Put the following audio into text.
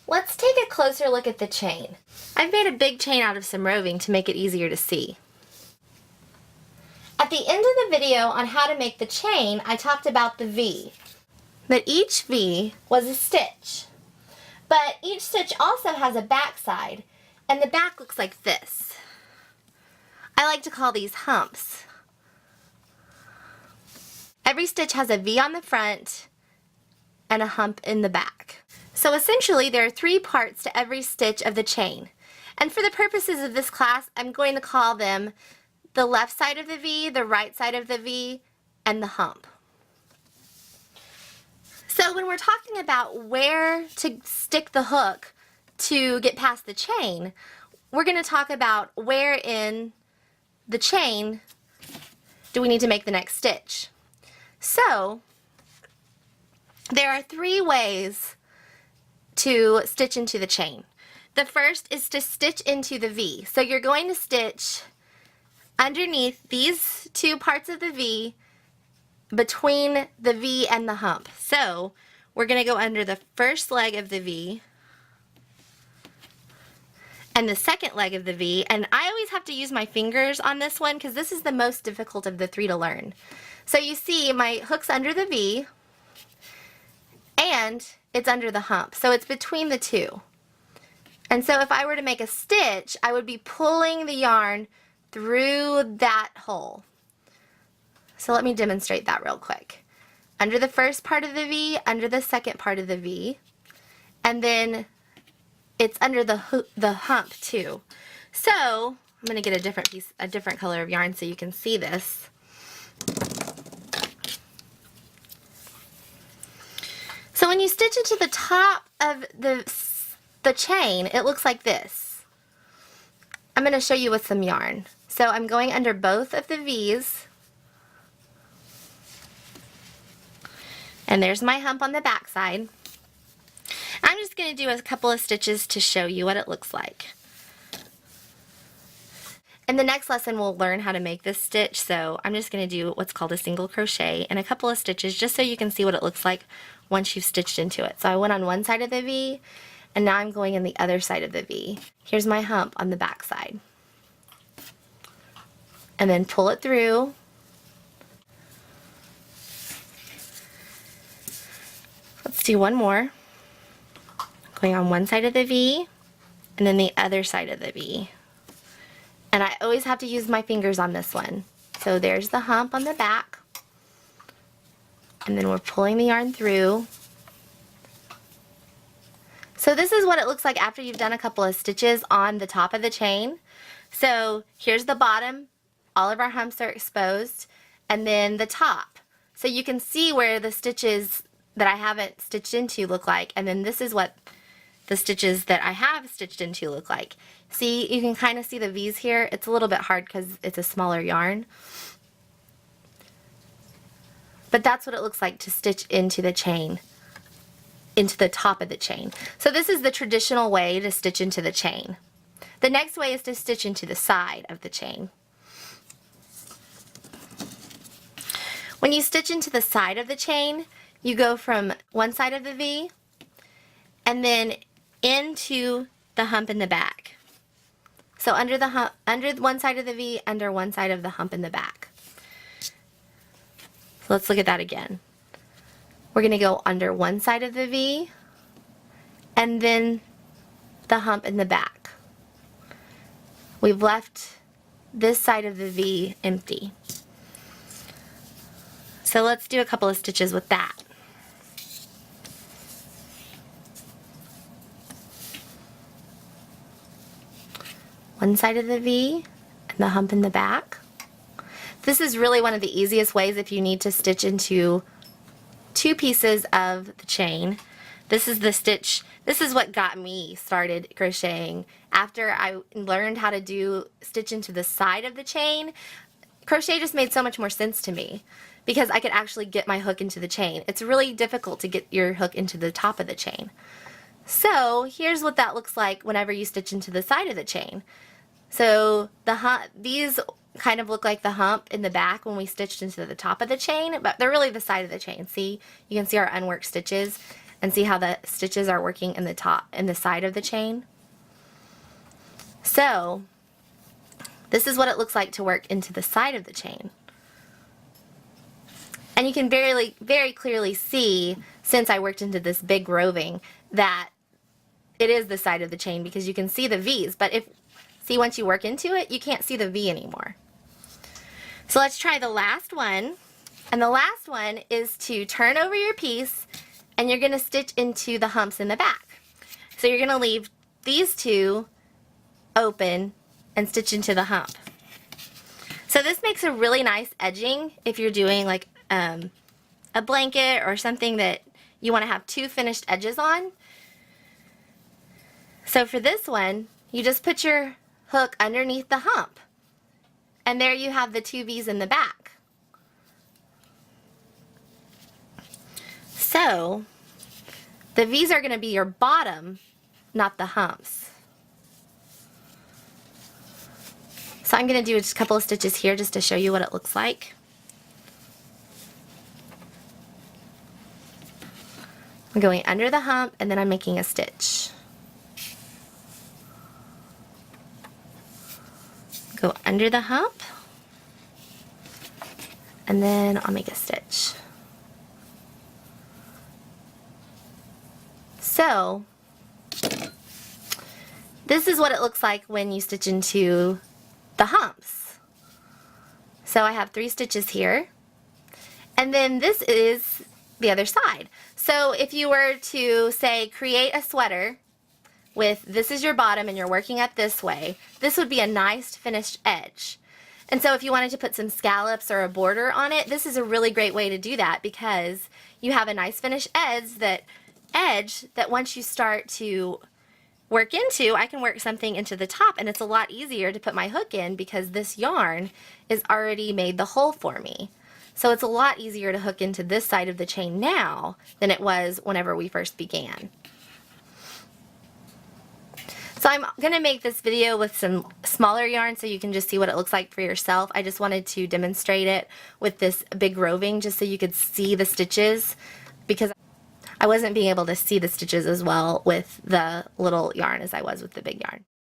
Let's take a closer look at the chain. I've made a big chain out of some roving to make it easier to see. At the end of the video on how to make the chain, I talked about the V. That each V was a stitch. But each stitch also has a back side, and the back looks like this. I like to call these humps. Every stitch has a V on the front and a hump in the back. So essentially there are 3 parts to every stitch of the chain. And for the purposes of this class, I'm going to call them the left side of the V, the right side of the V, and the hump. So when we're talking about where to stick the hook to get past the chain, we're going to talk about where in the chain do we need to make the next stitch. So there are 3 ways to stitch into the chain. The first is to stitch into the V. So you're going to stitch underneath these 2 parts of the V between the V and the hump. So we're going to go under the first leg of the V and the second leg of the V, and I always have to use my fingers on this one because this is the most difficult of the 3 to learn. So you see my hook's under the V and it's under the hump, so it's between the 2. And so if I were to make a stitch, I would be pulling the yarn through that hole. So let me demonstrate that real quick. Under the first part of the V, under the second part of the V, and then it's under the hump too. So I'm going to get a different color of yarn so you can see this. So when you stitch into the top of the chain, it looks like this. I'm going to show you with some yarn. So I'm going under both of the V's, and there's my hump on the back side. I'm just going to do a couple of stitches to show you what it looks like. In the next lesson we'll learn how to make this stitch, so I'm just going to do what's called a single crochet and a couple of stitches just so you can see what it looks like once you've stitched into it. So I went on one side of the V, and now I'm going in the other side of the V. Here's my hump on the back side. And then pull it through. Let's do one more. Going on one side of the V, and then the other side of the V. And I always have to use my fingers on this one. So there's the hump on the back. And then we're pulling the yarn through. So this is what it looks like after you've done a couple of stitches on the top of the chain. So here's the bottom. All of our humps are exposed. And then the top. So you can see where the stitches that I haven't stitched into look like. And then this is what the stitches that I have stitched into look like. See, you can kind of see the V's here. It's a little bit hard because it's a smaller yarn. But that's what it looks like to stitch into the chain, into the top of the chain. So this is the traditional way to stitch into the chain. The next way is to stitch into the side of the chain. When you stitch into the side of the chain, you go from one side of the V and then into the hump in the back. So under the hump, under one side of the V, under one side of the hump in the back. So let's look at that again. We're going to go under one side of the V and then the hump in the back. We've left this side of the V empty. So let's do a couple of stitches with that. One side of the V and the hump in the back. This is really one of the easiest ways if you need to stitch into 2 pieces of the chain. This is the stitch, this is what got me started crocheting. After I learned how to stitch into the side of the chain, crochet just made so much more sense to me because I could actually get my hook into the chain. It's really difficult to get your hook into the top of the chain. So here's what that looks like whenever you stitch into the side of the chain. So these kind of look like the hump in the back when we stitched into the top of the chain, but they're really the side of the chain. See, you can see our unworked stitches. and see how the stitches are working in the top and the side of the chain. So this is what it looks like to work into the side of the chain. And you can very clearly see, since I worked into this big roving, that it is the side of the chain because you can see the V's. But see, once you work into it, you can't see the V anymore. So let's try the last one. And the last one is to turn over your piece, and you're going to stitch into the humps in the back. So you're going to leave these two open and stitch into the hump. So this makes a really nice edging if you're doing like a blanket or something that you want to have two finished edges on. So for this one, you just put your hook underneath the hump, and there you have the two V's in the back. So the V's are going to be your bottom, not the humps. So I'm going to do just a couple of stitches here just to show you what it looks like. I'm going under the hump, and then I'm making a stitch. Go under the hump, and then I'll make a stitch. So this is what it looks like when you stitch into the humps. So I have 3 stitches here, and then this is the other side. So if you were to say create a sweater with this is your bottom and you're working up this way, this would be a nice finished edge. And so if you wanted to put some scallops or a border on it, this is a really great way to do that because you have a nice finished edge that once you start to work into, I can work something into the top, and it's a lot easier to put my hook in because this yarn is already made the hole for me. So it's a lot easier to hook into this side of the chain now than it was whenever we first began. So I'm going to make this video with some smaller yarn so you can just see what it looks like for yourself. I just wanted to demonstrate it with this big roving just so you could see the stitches, because I wasn't being able to see the stitches as well with the little yarn as I was with the big yarn.